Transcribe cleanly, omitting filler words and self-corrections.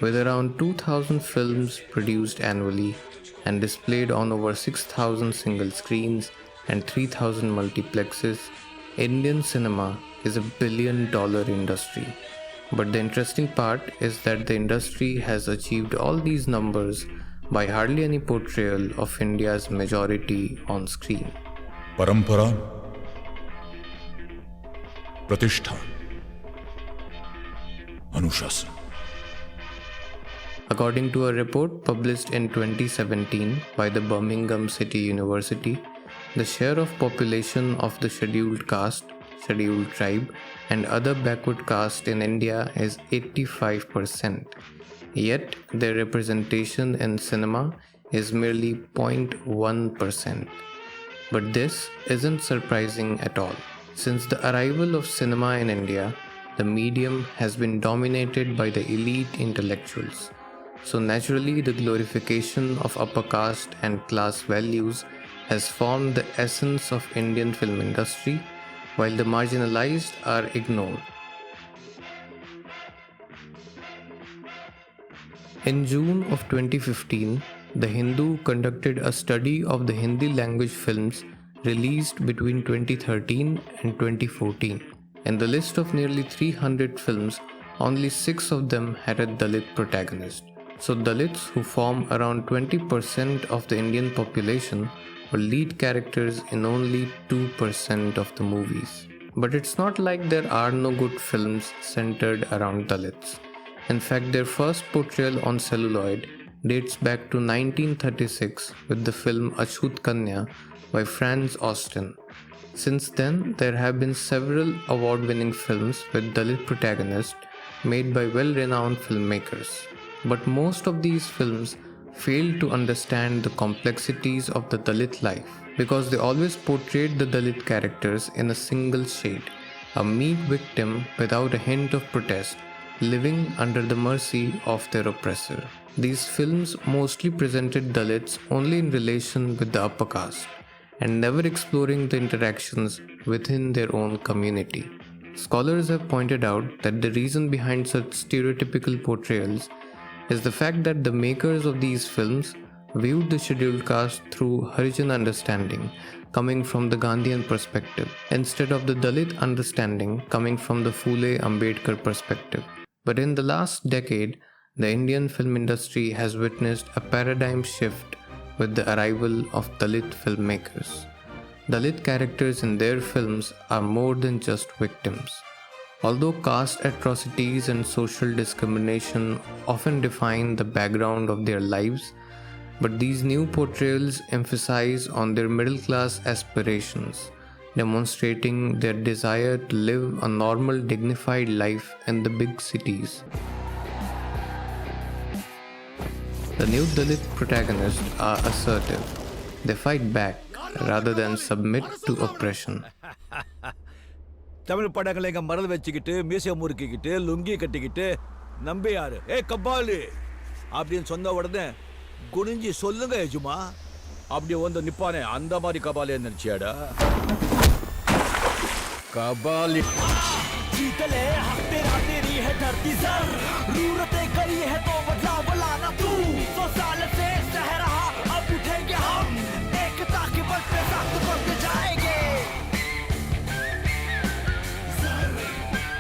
With around 2,000 films produced annually and displayed on over 6,000 single screens and 3,000 multiplexes, Indian cinema is a billion-dollar industry. But the interesting part is that the industry has achieved all these numbers by hardly any portrayal of India's majority on screen. परंपरा, प्रतिष्ठा, अनुशासन. According to a report published in 2017 by the Birmingham City University, the share of population of the scheduled caste, scheduled tribe, and other backward caste in India is 85%. Yet, their representation in cinema is merely 0.1%. But this isn't surprising at all. Since the arrival of cinema in India, the medium has been dominated by the elite intellectuals. So naturally, the glorification of upper caste and class values has formed the essence of Indian film industry, while the marginalized are ignored. In June of 2015, The Hindu conducted a study of the Hindi language films released between 2013 and 2014. In the list of nearly 300 films, only 6 of them had a Dalit protagonist. So Dalits, who form around 20% of the Indian population, were lead characters in only 2% of the movies. But it's not like there are no good films centered around Dalits. In fact, their first portrayal on celluloid dates back to 1936 with the film Achut Kanya by Franz Austin. Since then, there have been several award-winning films with Dalit protagonists made by well-renowned filmmakers. But most of these films fail to understand the complexities of the Dalit life because they always portrayed the Dalit characters in a single shade, a meek victim without a hint of protest, living under the mercy of their oppressor. These films mostly presented Dalits only in relation with the upper caste and never exploring the interactions within their own community. Scholars have pointed out that the reason behind such stereotypical portrayals is the fact that the makers of these films viewed the scheduled caste through Harijan understanding coming from the Gandhian perspective instead of the Dalit understanding coming from the Phule Ambedkar perspective. But in the last decade, the Indian film industry has witnessed a paradigm shift with the arrival of Dalit filmmakers. Dalit characters in their films are more than just victims. Although caste atrocities and social discrimination often define the background of their lives, but these new portrayals emphasize on their middle-class aspirations, demonstrating their desire to live a normal, dignified life in the big cities. The new Dalit protagonists are assertive. They fight back rather than submit to oppression. Tamil படங்களை எங்க மரல் வச்சுக்கிட்டு மீசை முறுக்கிக்கிட்டு லுங்கி கட்டிக்கிட்டு நம்பி யாரு கபாலி அப்படின்னு சொன்ன உடனே குனிஞ்சி சொல்லுங்க எஜுமா அப்படி வந்து நிப்பானே அந்த மாதிரி கபாலி நினைச்சியாடா कबाली जीतले हक तेरा तेरी है धरती सर जरूरतें करी है तो बदला बलाना तू 100 साल